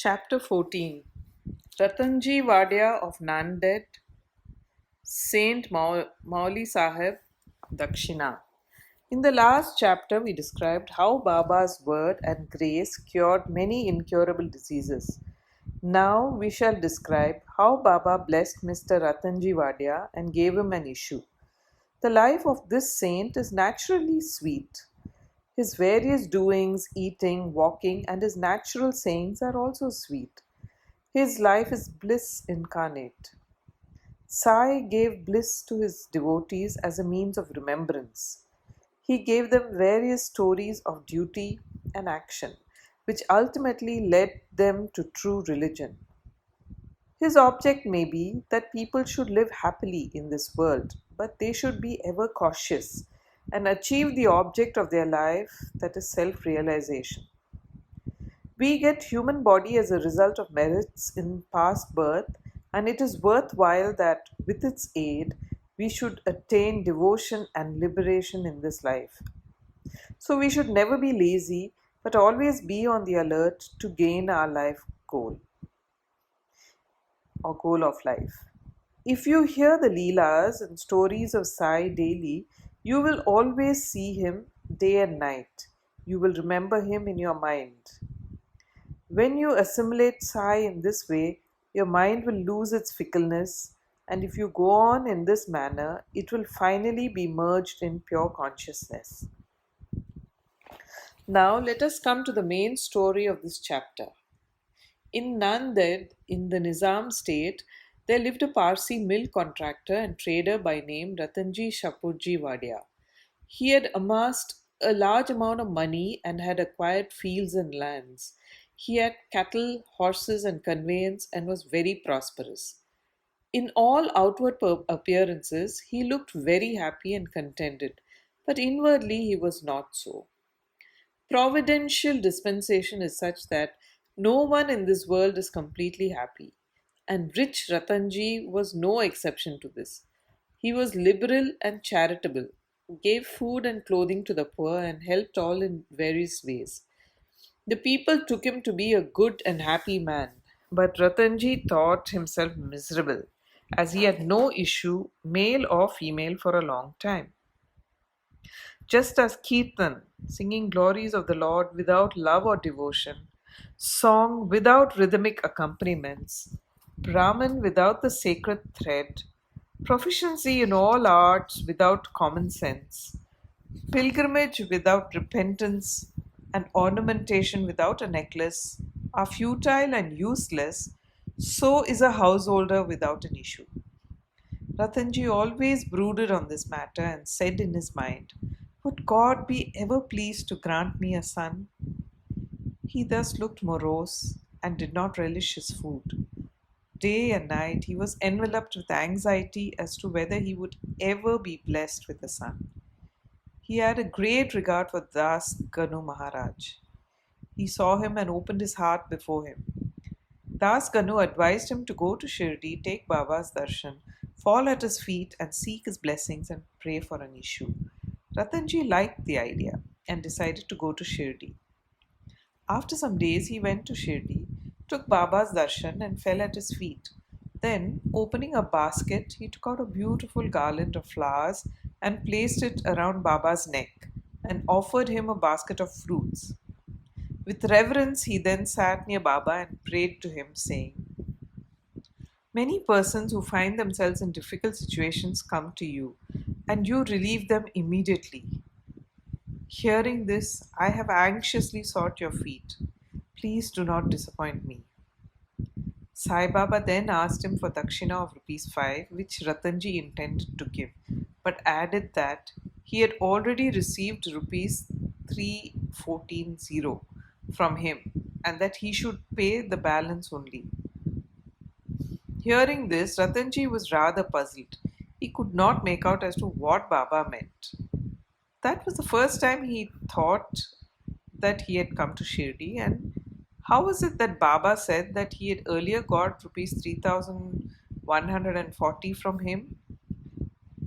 Chapter 14 Ratanji Wadia of Nanded, Saint Mauli Sahib, Dakshina. In the last chapter, we described how Baba's word and grace cured many incurable diseases. Now we shall describe how Baba blessed Mr. Ratanji Wadia and gave him an issue. The life of this saint is naturally sweet. His various doings, eating, walking, and his natural sayings are also sweet. His life is bliss incarnate. Sai gave bliss to his devotees as a means of remembrance. He gave them various stories of duty and action, which ultimately led them to true religion. His object may be that people should live happily in this world, but they should be ever cautious and achieve the object of their life, that is self-realization. We get human body as a result of merits in past birth, and it is worthwhile that with its aid we should attain devotion and liberation in this life. So we should never be lazy, but always be on the alert to gain our life goal or goal of life. If you hear the Leelas and stories of Sai daily, you will always see him day and night. You will remember him in your mind. When you assimilate Sai in this way, your mind will lose its fickleness, and if you go on in this manner, it will finally be merged in pure consciousness. Now let us come to the main story of this chapter. In Nanded, in the Nizam state, there lived a Parsi mill contractor and trader by name Ratanji Shapurji Wadia. He had amassed a large amount of money and had acquired fields and lands. He had cattle, horses, and conveyance and was very prosperous. In all outward appearances, he looked very happy and contented, but inwardly he was not so. Providential dispensation is such that no one in this world is completely happy, and rich Ratanji was no exception to this. He was liberal and charitable, gave food and clothing to the poor, and helped all in various ways. The people took him to be a good and happy man, but Ratanji thought himself miserable, as he had no issue, male or female, for a long time. Just as Kirtan, singing glories of the Lord without love or devotion, song without rhythmic accompaniments, Brahman without the sacred thread, proficiency in all arts without common sense, pilgrimage without repentance, and ornamentation without a necklace are futile and useless, so is a householder without an issue. Ratanji always brooded on this matter and said in his mind, "Would God be ever pleased to grant me a son?" He thus looked morose and did not relish his food. Day and night he was enveloped with anxiety as to whether he would ever be blessed with a son. He had a great regard for Das Ganu Maharaj. He saw him and opened his heart before him. Das Ganu advised him to go to Shirdi, take Baba's darshan, fall at his feet and seek his blessings and pray for an issue. Ratanji liked the idea and decided to go to Shirdi. After some days he went to Shirdi, took Baba's darshan and fell at his feet. Then, opening a basket, he took out a beautiful garland of flowers and placed it around Baba's neck and offered him a basket of fruits. With reverence, he then sat near Baba and prayed to him, saying, "Many persons who find themselves in difficult situations come to you, and you relieve them immediately. Hearing this, I have anxiously sought your feet. Please do not disappoint me." Sai Baba then asked him for dakshina of ₹5, which Ratanji intended to give, but added that he had already received ₹314 from him and that he should pay the balance only. Hearing this, Ratanji was rather puzzled. He could not make out as to what Baba meant. That was the first time he thought that he had come to Shirdi, and how was it that Baba said that he had earlier got ₹3,140 from him?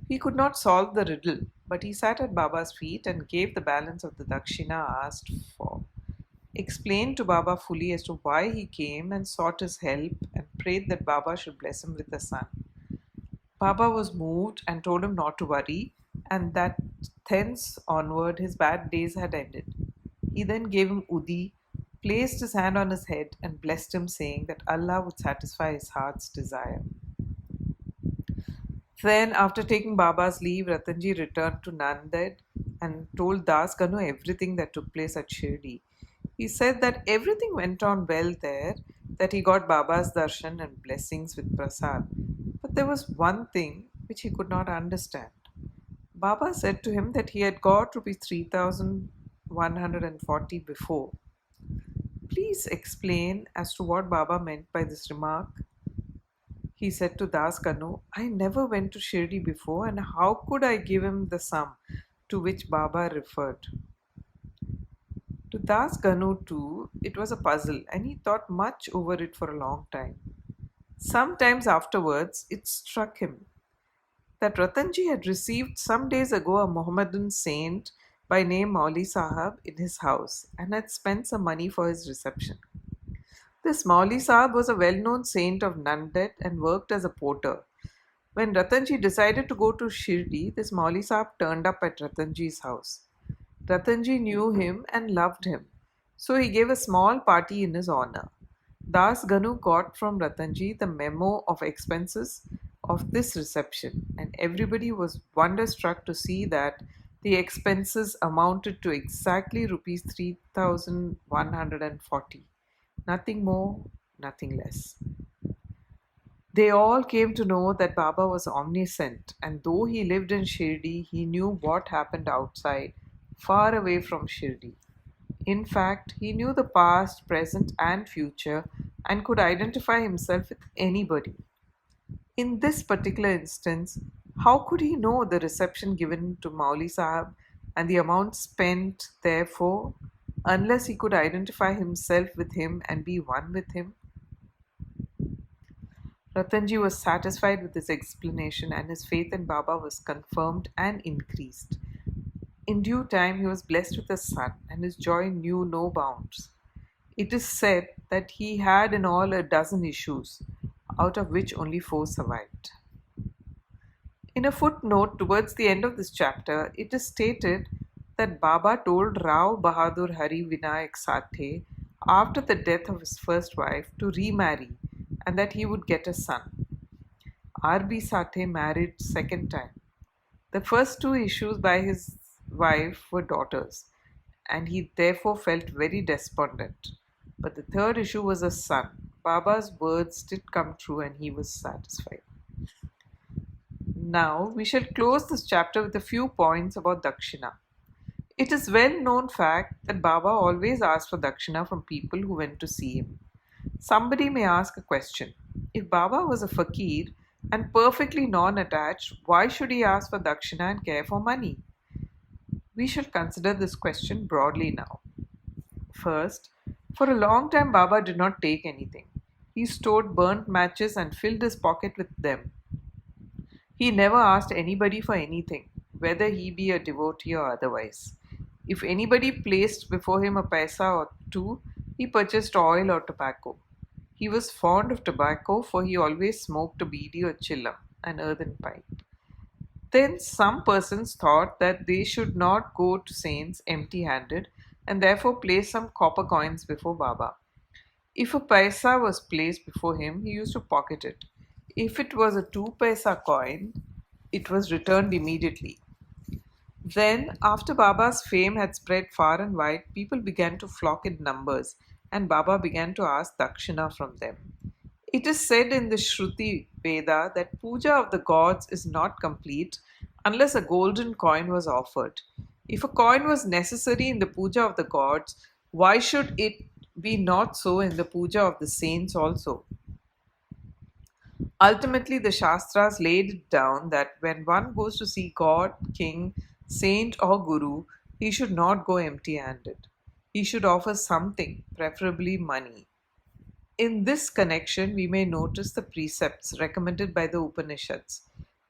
He could not solve the riddle, but he sat at Baba's feet and gave the balance of the dakshina asked for. explained to Baba fully as to why he came and sought his help and prayed that Baba should bless him with a son. Baba was moved and told him not to worry and that thence onward his bad days had ended. He then gave him Udi, placed his hand on his head and blessed him, saying that Allah would satisfy his heart's desire. Then, after taking Baba's leave, Ratanji returned to Nanded and told Das Ganu everything that took place at Shirdi. He said that everything went on well there, that he got Baba's darshan and blessings with prasad. But there was one thing which he could not understand. Baba said to him that he had got rupees 3,140 before. Please explain as to what Baba meant by this remark. He said to Das Kanu, I never went to Shirdi before, and how could I give him the sum to which Baba referred? To Das Kanu too, it was a puzzle, and he thought much over it for a long time. Sometimes afterwards, it struck him that Ratanji had received some days ago a Mohammedan saint by name Mauli Sahab in his house and had spent some money for his reception. This Mauli Sahab was a well-known saint of Nanded and worked as a porter. When Ratanji decided to go to Shirdi, this Mauli Sahab turned up at Ratanji's house. Ratanji knew him and loved him, so he gave a small party in his honor. Das Ganu got from Ratanji the memo of expenses of this reception, and everybody was wonderstruck to see that the expenses amounted to exactly rupees 3,140. Nothing more, nothing less. They all came to know that Baba was omniscient, and though he lived in Shirdi, he knew what happened outside, far away from Shirdi. In fact, he knew the past, present, and future and could identify himself with anybody. In this particular instance, how could he know the reception given to Mauli Sahab and the amount spent therefore, unless he could identify himself with him and be one with him? Ratanji was satisfied with this explanation and his faith in Baba was confirmed and increased. In due time, he was blessed with a son and his joy knew no bounds. It is said that he had in all a dozen issues, out of which only 4 survived. In a footnote towards the end of this chapter, it is stated that Baba told Rao Bahadur Hari Vinayak Sathe after the death of his first wife to remarry and that he would get a son. R.B. Sathe married second time. The first 2 issues by his wife were daughters and he therefore felt very despondent. But the third issue was a son. Baba's words did come true and he was satisfied. Now we shall close this chapter with a few points about Dakshina. It is well known fact that Baba always asked for Dakshina from people who went to see him. Somebody may ask a question. If Baba was a fakir and perfectly non-attached, why should he ask for Dakshina and care for money? We shall consider this question broadly now. First, for a long time Baba did not take anything. He stored burnt matches and filled his pocket with them. He never asked anybody for anything, whether he be a devotee or otherwise. If anybody placed before him a paisa or 2, he purchased oil or tobacco. He was fond of tobacco, for he always smoked a beedi or chillam, an earthen pipe. Then some persons thought that they should not go to saints empty-handed and therefore place some copper coins before Baba. If a paisa was placed before him, he used to pocket it. If it was a 2 paisa coin, it was returned immediately. Then, after Baba's fame had spread far and wide, people began to flock in numbers and Baba began to ask Dakshina from them. It is said in the Shruti Veda that puja of the gods is not complete unless a golden coin was offered. If a coin was necessary in the puja of the gods, why should it be not so in the puja of the saints also? Ultimately, the Shastras laid it down that when one goes to see God, king, saint or guru, he should not go empty-handed. He should offer something, preferably money. In this connection, we may notice the precepts recommended by the Upanishads.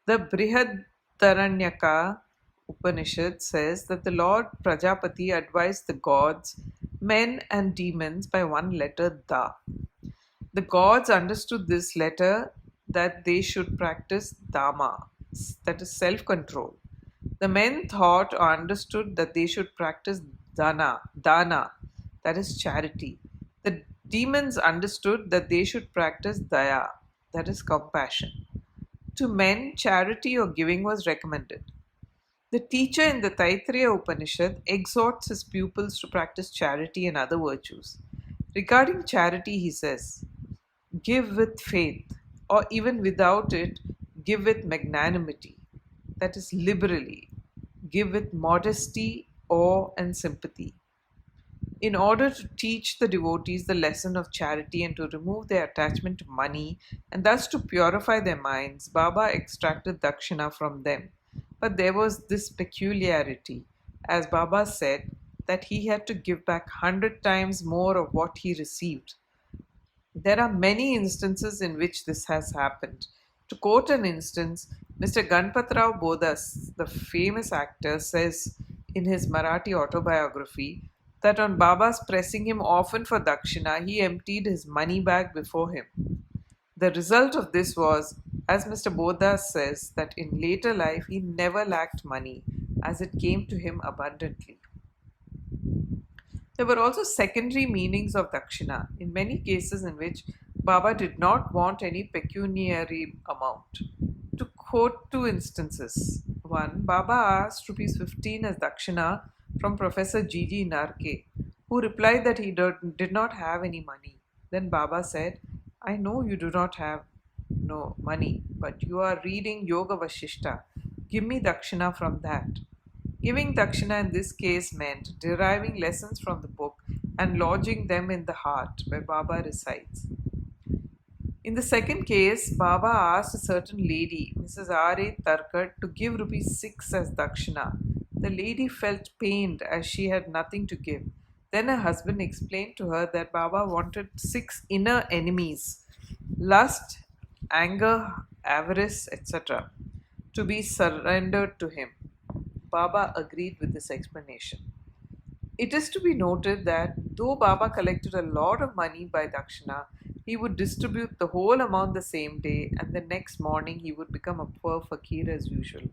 The Brihadaranyaka Upanishad says that the Lord Prajapati advised the gods, men, and demons by one letter Da. The gods understood this letter that they should practice Dhamma, that is self control. The men thought or understood that they should practice dana, that is charity. The demons understood that they should practice daya, that is compassion. To men, charity or giving was recommended. The teacher in the Taittiriya Upanishad exhorts his pupils to practice charity and other virtues. Regarding charity, he says, give with faith, or even without it, give with magnanimity, that is liberally. Give with modesty, awe, and sympathy. In order to teach the devotees the lesson of charity and to remove their attachment to money and thus to purify their minds, Baba extracted dakshina from them. But there was this peculiarity, as Baba said, that he had to give back 100 times more of what he received. There are many instances in which this has happened. To quote an instance, Mr. Ganpatrao Bodas, the famous actor, says in his Marathi autobiography that on Baba's pressing him often for dakshina, he emptied his money bag before him. The result of this was, as Mr. Bodas says, that in later life he never lacked money, as it came to him abundantly. There were also secondary meanings of dakshina, in many cases in which Baba did not want any pecuniary amount. To quote two instances. One, Baba asked rupees 15 as dakshina from Professor G.G. Narke, who replied that he did not have any money. Then Baba said, I know you do not have no money, but you are reading Yoga Vashishta. Give me dakshina from that. Giving dakshina in this case meant deriving lessons from the book and lodging them in the heart where Baba resides. In the second case, Baba asked a certain lady, Mrs. R.A. Tarkar, to give rupees 6 as dakshina. The lady felt pained as she had nothing to give. Then her husband explained to her that Baba wanted 6 inner enemies, lust, anger, avarice, etc., to be surrendered to him. Baba agreed with this explanation. It is to be noted that though Baba collected a lot of money by dakshina, he would distribute the whole amount the same day, and the next morning he would become a poor fakir as usual.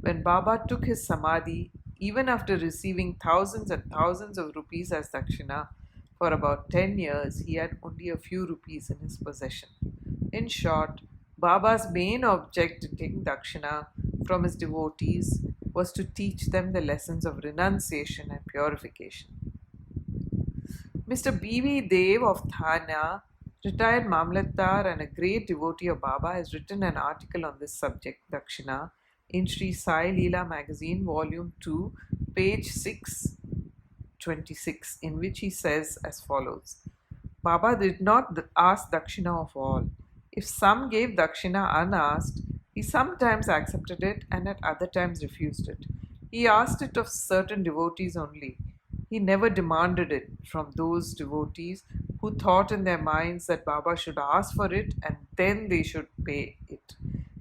When Baba took his samadhi, even after receiving thousands and thousands of rupees as dakshina, for about 10 years he had only a few rupees in his possession. In short, Baba's main object in taking dakshina from his devotees was to teach them the lessons of renunciation and purification. Mr. B.V. Dev of Thana, retired Mamlatdar and a great devotee of Baba, has written an article on this subject, dakshina, in Shri Sai Leela magazine, volume 2, page 626, in which he says as follows: Baba did not ask dakshina of all. If some gave dakshina unasked, he sometimes accepted it and at other times refused it. He asked it of certain devotees only. He never demanded it from those devotees who thought in their minds that Baba should ask for it and then they should pay it.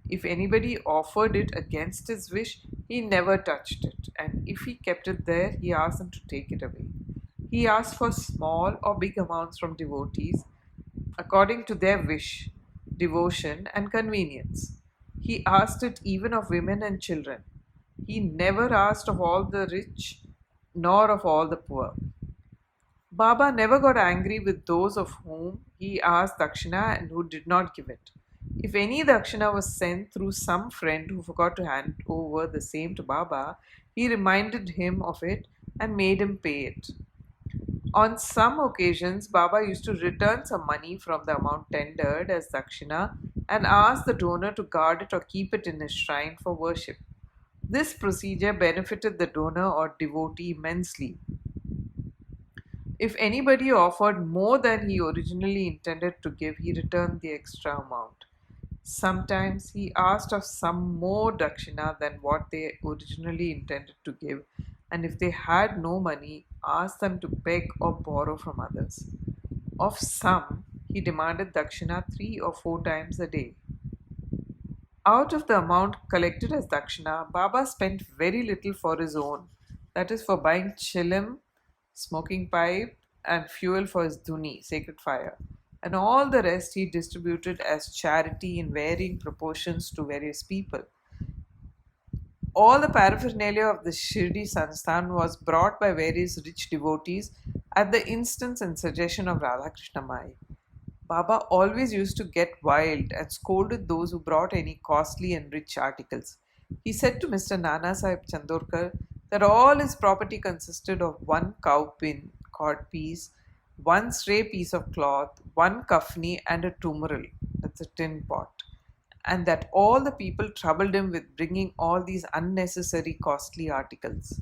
If anybody offered it against his wish, he never touched it, and if he kept it there, he asked them to take it away. He asked for small or big amounts from devotees according to their wish, devotion, and convenience. He asked it even of women and children. He never asked of all the rich nor of all the poor. Baba never got angry with those of whom he asked dakshina and who did not give it. If any dakshina was sent through some friend who forgot to hand over the same to Baba, he reminded him of it and made him pay it. On some occasions, Baba used to return some money from the amount tendered as dakshina and ask the donor to guard it or keep it in his shrine for worship. This procedure benefited the donor or devotee immensely. If anybody offered more than he originally intended to give, he returned the extra amount. Sometimes he asked of some more dakshina than what they originally intended to give, and if they had no money, asked them to beg or borrow from others. Of some, he demanded dakshina 3 or 4 times a day. Out of the amount collected as dakshina, Baba spent very little for his own, that is, for buying chilim, smoking pipe, and fuel for his dhuni, sacred fire. And all the rest he distributed as charity in varying proportions to various people. All the paraphernalia of the Shirdi Sansthan was brought by various rich devotees at the instance and suggestion of Radhakrishna Mai. Baba always used to get wild and scolded those who brought any costly and rich articles. He said to Mr. Nana Sahib Chandorkar that all his property consisted of one cow pin, cord piece, one stray piece of cloth, one kafni, and a tumral, that's a tin pot, and that all the people troubled him with bringing all these unnecessary costly articles.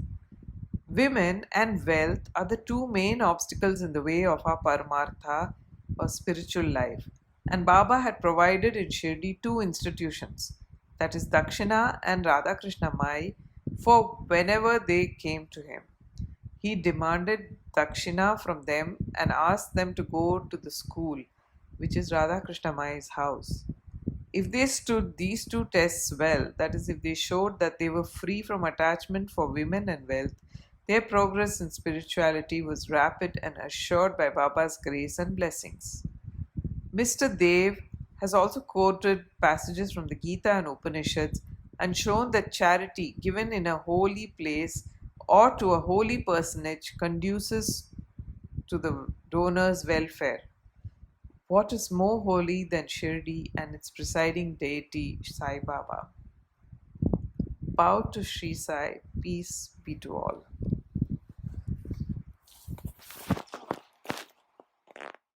Women and wealth are the two main obstacles in the way of our Paramartha or spiritual life. And Baba had provided in Shirdi two institutions, that is Dakshina and Radhakrishna Mai, for whenever they came to him. He demanded Dakshina from them and asked them to go to the school, which is Radhakrishna Mai's house. If they stood these two tests well, that is, if they showed that they were free from attachment for women and wealth, their progress in spirituality was rapid and assured by Baba's grace and blessings. Mr. Dev has also quoted passages from the Gita and Upanishads and shown that charity given in a holy place or to a holy personage conduces to the donor's welfare. What is more holy than Shirdi and its presiding deity Sai Baba? Bow to Shri Sai, peace be to all.